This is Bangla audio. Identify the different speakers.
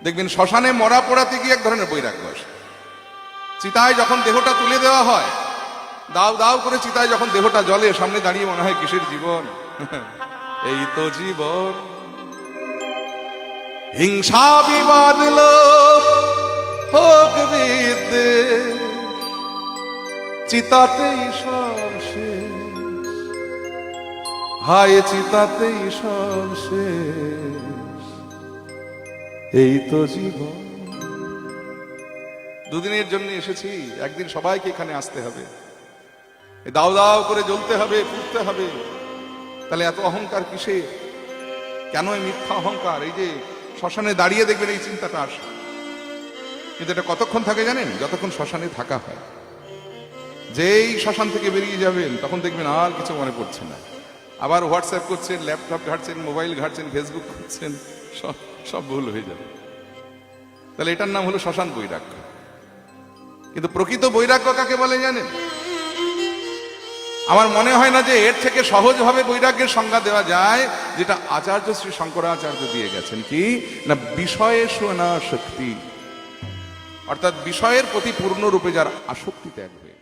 Speaker 1: দেখবেন শ্মশানে মরা পোড়াতে গিয়ে এক ধরনের বৈরাগ্য আসে। চিতায় যখন দেহটা তুলে দেওয়া হয়, দাও দাও করে চিতায় যখন দেহটা জ্বলে, সামনে দাঁড়িয়ে মনে হয় কিসের জীবন, এই তো জীবন। হিংসা বিবাদ লোভ হোক বিদ্বেষ, চিতাতেই সব শেষ, হায় চিতাতেই সব শেষ, এই তো জীবন। দুদিনের জন্য এসেছি, একদিন সবাইকে এখানে আসতে হবে, দাও দাও করে জ্বলতে হবে, পুড়তে হবে। তাহলে এত অহংকার কিসে? কেন এই মিথ্যা অহংকার? এই যে শ্মশানে দাঁড়িয়ে দেখবেন এই চিন্তাটা আসে, কিন্তু এটা কতক্ষণ থাকে জানেন? যতক্ষণ শ্মশানে থাকা হয়। যেই শ্মশান থেকে বেরিয়ে যাবেন তখন দেখবেন আর কিছু মনে পড়ছে না, আবার হোয়াটসঅ্যাপ করছেন, ল্যাপটপ ঘাটছেন, মোবাইল ঘাটছেন, ফেসবুক করছেন, সব ভুল হয়ে যাবে। তাহলে এটার নাম হলো শ্মশান বৈরাগ্য। কিন্তু প্রকৃত বৈরাগ্য কাকে বলে জানেন? আমার মনে হয় না যে এর থেকে সহজভাবে বৈরাগ্যের সংজ্ঞা দেওয়া যায়, যেটা আচার্য শ্রী শঙ্করাচার্য দিয়ে গেছেন। কি না? বিষয়ে শোনা শক্তি, অর্থাৎ বিষয়ের প্রতি পূর্ণরূপে যার আসক্তি ত্যাগ হয়ে